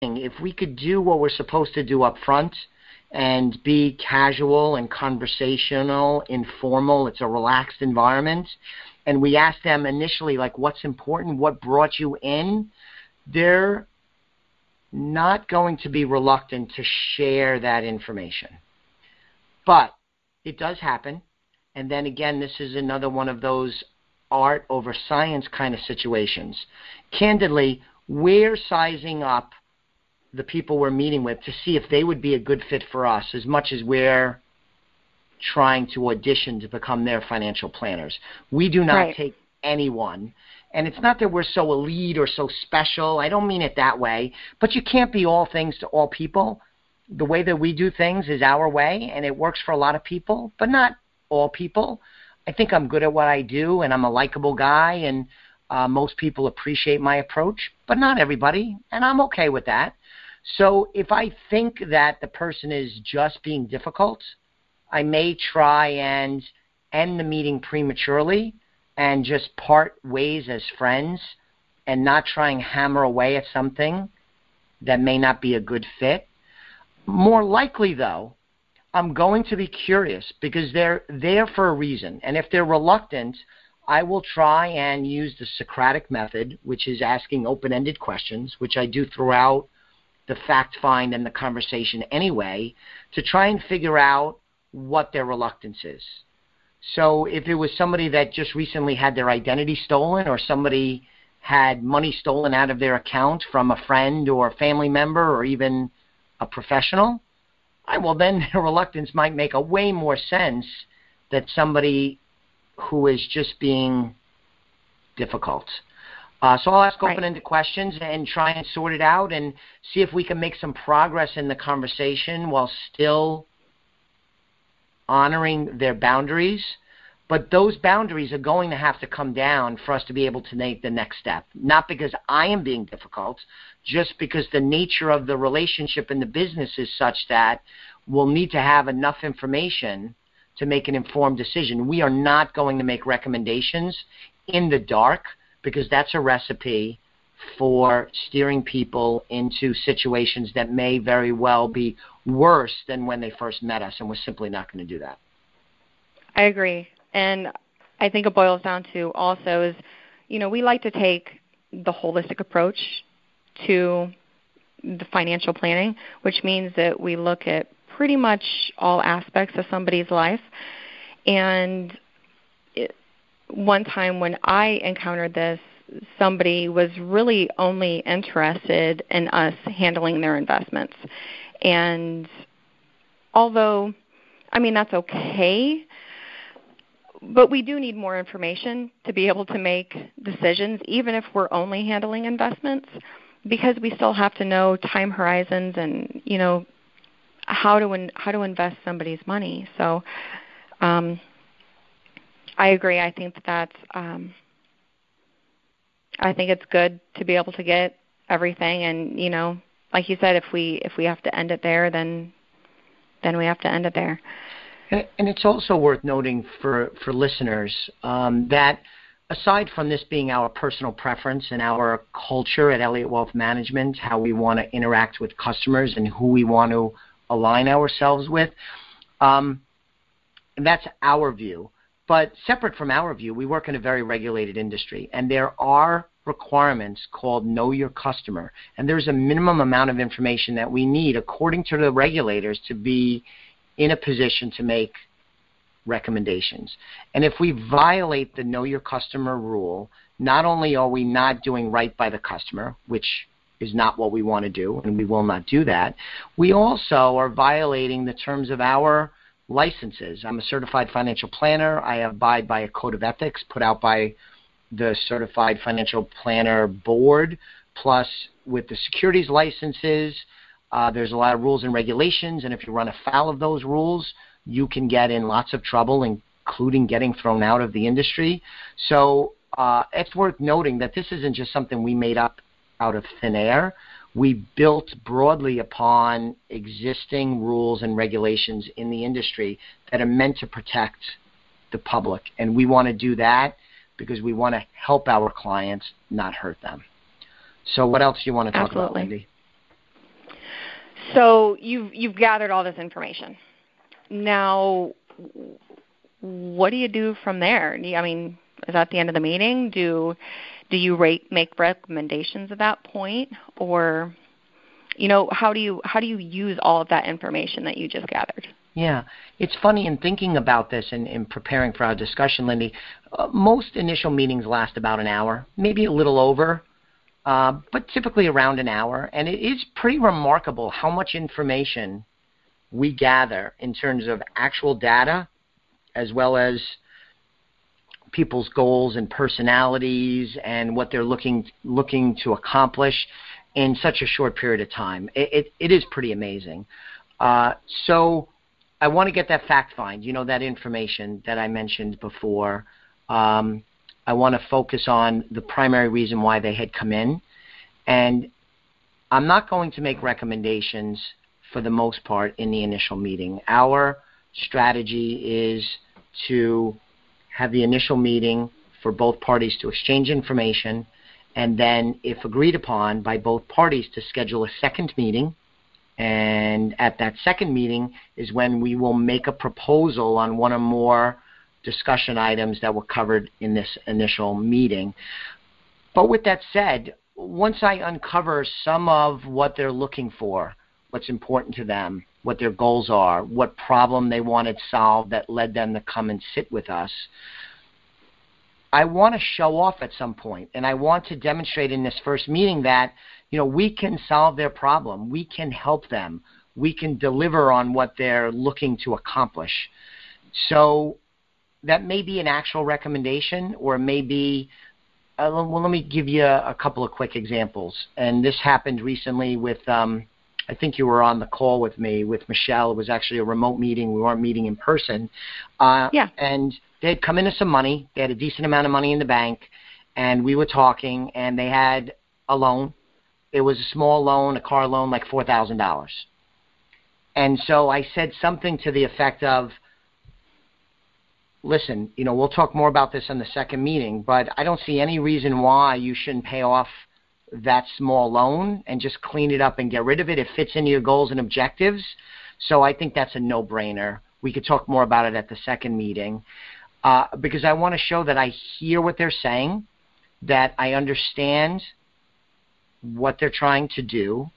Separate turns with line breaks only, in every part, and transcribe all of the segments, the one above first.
if we could do what we're supposed to do up front and be casual and conversational, informal, it's a relaxed environment, and we ask them initially, like, what's important, what brought you in, they're not going to be reluctant to share that information. But it does happen. And then again, this is another one of those art over science kind of situations. Candidly, we're sizing up the people we're meeting with to see if they would be a good fit for us as much as we're trying to audition to become their financial planners. We do not take anyone. And it's not that we're so elite or so special. I don't mean it that way. But you can't be all things to all people. The way that we do things is our way, and it works for a lot of people, but not all people. I think I'm good at what I do, and I'm a likable guy, and most people appreciate my approach, but not everybody, and I'm okay with that. So if I think that the person is just being difficult, I may try and end the meeting prematurely and just part ways as friends and not try and hammer away at something that may not be a good fit. More likely, though, I'm going to be curious because they're there for a reason. And if they're reluctant, I will try and use the Socratic method, which is asking open-ended questions, which I do throughout the fact find and the conversation anyway, to try and figure out what their reluctance is. So if it was somebody that just recently had their identity stolen, or somebody had money stolen out of their account from a friend or a family member or even a professional, well, then their reluctance might make a way more sense than somebody who is just being difficult. So I'll ask open-ended questions and try and sort it out and see if we can make some progress in the conversation while still honoring their boundaries. But those boundaries are going to have to come down for us to be able to make the next step. Not because I am being difficult, just because the nature of the relationship in the business is such that we'll need to have enough information to make an informed decision. We are not going to make recommendations in the dark because that's a recipe for steering people into situations that may very well be worse than when they first met us, and we're simply not going to do that.
I agree. And I think it boils down to also is, we like to take the holistic approach to the financial planning, which means that we look at pretty much all aspects of somebody's life. And one time when I encountered this, somebody was really only interested in us handling their investments. And although, that's okay, but we do need more information to be able to make decisions, even if we're only handling investments, because we still have to know time horizons and, how to invest somebody's money. So I agree. I think that's I think it's good to be able to get everything, and like you said, if we have to end it there, then we have to end it there.
And it's also worth noting for listeners that aside from this being our personal preference and our culture at Elliott Wealth Management, how we want to interact with customers and who we want to align ourselves with, and that's our view. But separate from our view, we work in a very regulated industry, and there are requirements called Know Your Customer, and there's a minimum amount of information that we need, according to the regulators, to be in a position to make recommendations. And if we violate the Know Your Customer rule, not only are we not doing right by the customer, which is not what we want to do, and we will not do that, we also are violating the terms of our licenses. I'm a certified financial planner. I abide by a code of ethics put out by the Certified Financial Planner Board, plus with the securities licenses, there's a lot of rules and regulations, and if you run afoul of those rules, you can get in lots of trouble, including getting thrown out of the industry. So it's worth noting that this isn't just something we made up out of thin air. We built broadly upon existing rules and regulations in the industry that are meant to protect the public, and we want to do that because we want to help our clients, not hurt them. So what else do you want to talk about, Wendy?
So you've gathered all this information. Now, what do you do from there? I mean, is that the end of the meeting? Do you make recommendations at that point, or how do you use all of that information that you just gathered?
Yeah, it's funny in thinking about this and in preparing for our discussion, Lindy. Most initial meetings last about an hour, maybe a little over, but typically around an hour. And it is pretty remarkable how much information we gather in terms of actual data, as well as people's goals and personalities and what they're looking to accomplish in such a short period of time. It is pretty amazing. So I want to get that fact find, that information that I mentioned before. I want to focus on the primary reason why they had come in. And I'm not going to make recommendations for the most part in the initial meeting. Our strategy is to have the initial meeting for both parties to exchange information, and then, if agreed upon by both parties, to schedule a second meeting. And at that second meeting is when we will make a proposal on one or more discussion items that were covered in this initial meeting. But with that said, once I uncover some of what they're looking for, what's important to them, what their goals are, what problem they wanted solved that led them to come and sit with us, I want to show off at some point, and I want to demonstrate in this first meeting that we can solve their problem. We can help them. We can deliver on what they're looking to accomplish. So that may be an actual recommendation, or it may be, let me give you a couple of quick examples. And this happened recently with, I think you were on the call with me, with Michelle. It was actually a remote meeting. We weren't meeting in person.
Yeah.
And they had come into some money. They had a decent amount of money in the bank, and we were talking, and they had a loan. It was a small loan, a car loan, like $4,000. And so I said something to the effect of, listen, we'll talk more about this in the second meeting, but I don't see any reason why you shouldn't pay off that small loan and just clean it up and get rid of it. It fits into your goals and objectives. So I think that's a no-brainer. We could talk more about it at the second meeting, because I want to show that I hear what they're saying, that I understand what they're trying to do,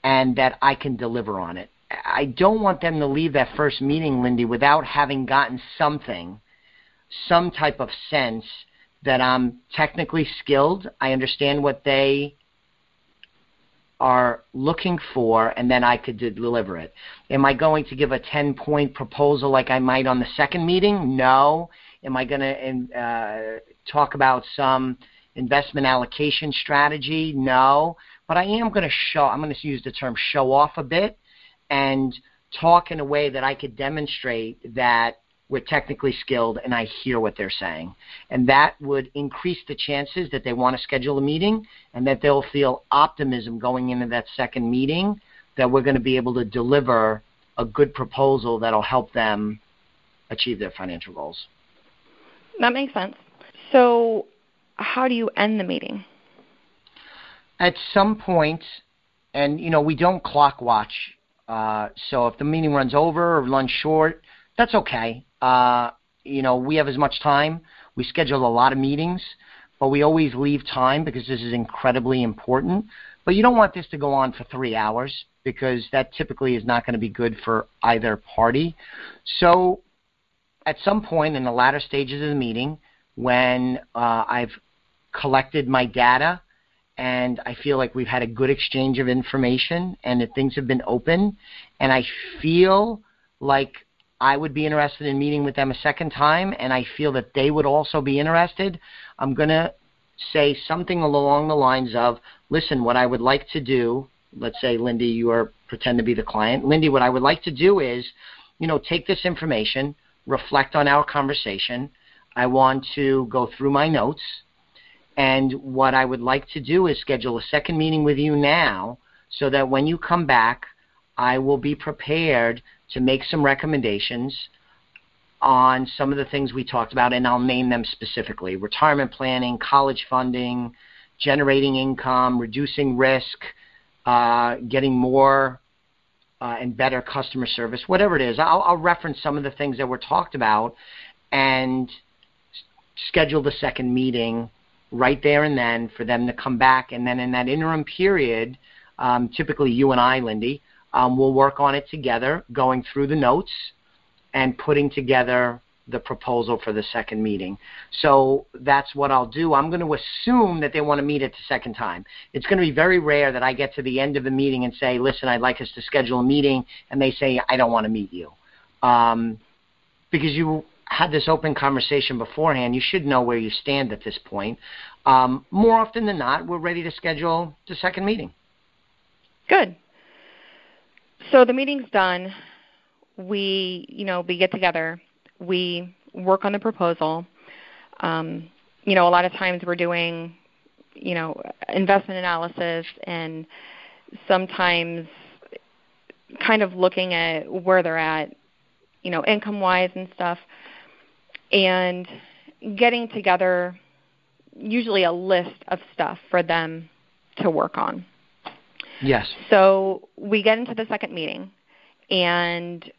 and that I can deliver on it. I don't want them to leave that first meeting, Lindy, without having gotten some type of sense that I'm technically skilled. I understand what they are looking for, and then I could deliver it. Am I going to give a 10-point proposal like I might on the second meeting? No. Am I going to talk about some investment allocation strategy? No. But I am going to I'm going to use the term show off a bit and talk in a way that I could demonstrate that we're technically skilled and I hear what they're saying. And that would increase the chances that they want to schedule a meeting and that they'll feel optimism going into that second meeting that we're going to be able to deliver a good proposal that'll help them achieve their financial goals.
That makes sense. So how do you end the meeting?
At some point, and we don't clock watch, so if the meeting runs over or runs short, that's okay. We have as much time. We schedule a lot of meetings, but we always leave time because this is incredibly important. But you don't want this to go on for 3 hours because that typically is not going to be good for either party. So at some point in the latter stages of the meeting, when I've collected my data and I feel like we've had a good exchange of information and that things have been open, and I feel like I would be interested in meeting with them a second time, and I feel that they would also be interested, I'm going to say something along the lines of, listen, what I would like to do, let's say, Lindy, you pretend to be the client. Lindy, what I would like to do is, take this information, reflect on our conversation. I want to go through my notes, and what I would like to do is schedule a second meeting with you now so that when you come back, I will be prepared to make some recommendations on some of the things we talked about, and I'll name them specifically: retirement planning, college funding, generating income, reducing risk, getting more and better customer service, whatever it is. I'll reference some of the things that were talked about and schedule the second meeting right there and then for them to come back. And then in that interim period, typically you and I, Lindy, we'll work on it together, going through the notes and putting together the proposal for the second meeting. So that's what I'll do. I'm going to assume that they want to meet it the second time. It's going to be very rare that I get to the end of the meeting and say, listen, I'd like us to schedule a meeting, and they say, I don't want to meet you. Because you had this open conversation beforehand, you should know where you stand at this point. More often than not, we're ready to schedule the second meeting.
Good. So the meeting's done. We get together. We work on the proposal. A lot of times we're doing, investment analysis and sometimes kind of looking at where they're at, income-wise and stuff, and getting together usually a list of stuff for them to work on.
Yes.
So we get into the second meeting, and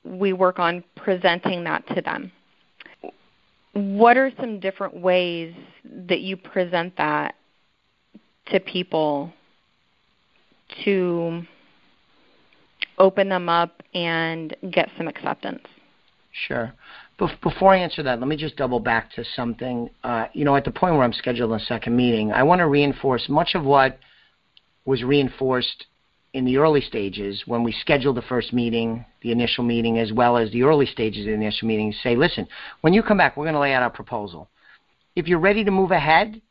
we work on presenting that to them. What are some different ways that you present that to people to open them up and get some acceptance?
Sure. Before I answer that, let me just double back to something. At the point where I'm scheduling a second meeting, I want to reinforce much of what was reinforced in the early stages when we scheduled the first meeting, the initial meeting, as well as the early stages of the initial meeting. Say, listen, when you come back, we're going to lay out our proposal. If you're ready to move ahead,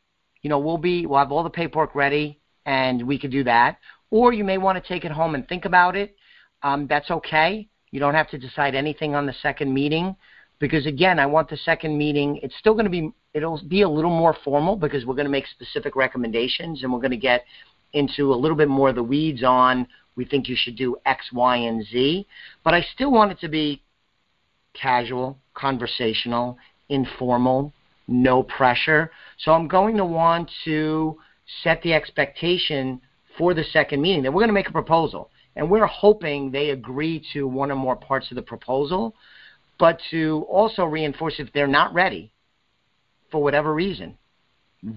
we'll have all the paperwork ready, and we could do that. Or you may want to take it home and think about it. That's okay. You don't have to decide anything on the second meeting because, again, I want the second meeting. It's still going to be, it'll be a little more formal because we're going to make specific recommendations and we're going to get into a little bit more of the weeds on we think you should do X, Y, and Z. But I still want it to be casual, conversational, informal, no pressure. So I'm going to want to set the expectation for the second meeting that we're going to make a proposal. And we're hoping they agree to one or more parts of the proposal, but to also reinforce if they're not ready for whatever reason,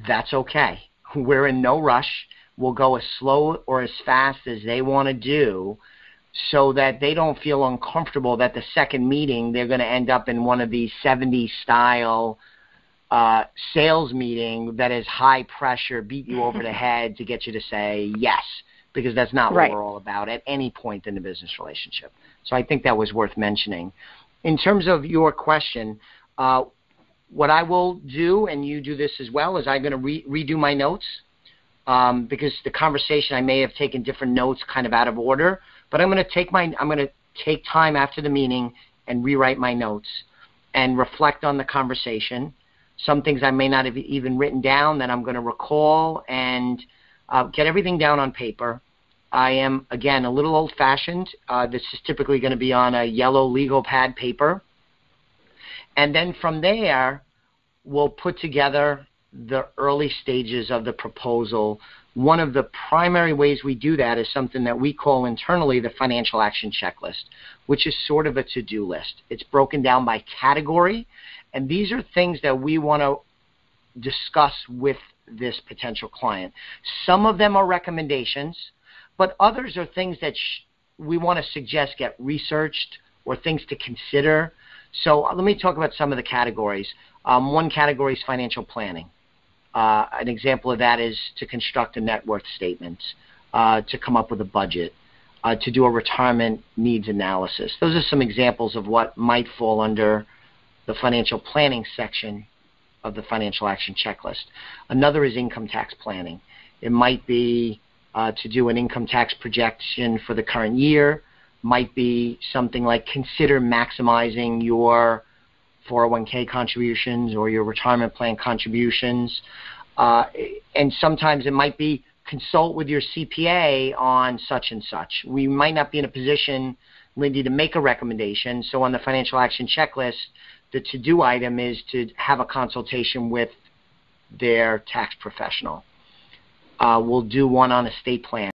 that's okay. We're in no rush. We'll go as slow or as fast as they want to do so that they don't feel uncomfortable that the second meeting they're going to end up in one of these 70s style sales meeting that is high pressure, beat you over the head to get you to say yes, because that's not what we're all about at any point in the business relationship. So I think that was worth mentioning. In terms of your question, what I will do, and you do this as well, is I'm going to redo my notes. Because the conversation I may have taken different notes kind of out of order, but I'm going to take time after the meeting and rewrite my notes and reflect on the conversation. Some things I may not have even written down that I'm going to recall and get everything down on paper. I am, again, a little old-fashioned. This is typically going to be on a yellow legal pad paper. And then from there, we'll put together the early stages of the proposal. One of the primary ways we do that is something that we call internally the financial action checklist, which is sort of a to-do list. It's broken down by category, and these are things that we want to discuss with this potential client. Some of them are recommendations, but others are things that we want to suggest get researched or things to consider. So let me talk about some of the categories. One category is financial planning. An example of that is to construct a net worth statement, to come up with a budget, to do a retirement needs analysis. Those are some examples of what might fall under the financial planning section of the financial action checklist. Another is income tax planning. It might be to do an income tax projection for the current year, might be something like consider maximizing your 401k contributions or your retirement plan contributions. And sometimes it might be consult with your CPA on such and such. We might not be in a position, Lindy, to make a recommendation. So on the financial action checklist, the to-do item is to have a consultation with their tax professional. we'll do one on estate plan.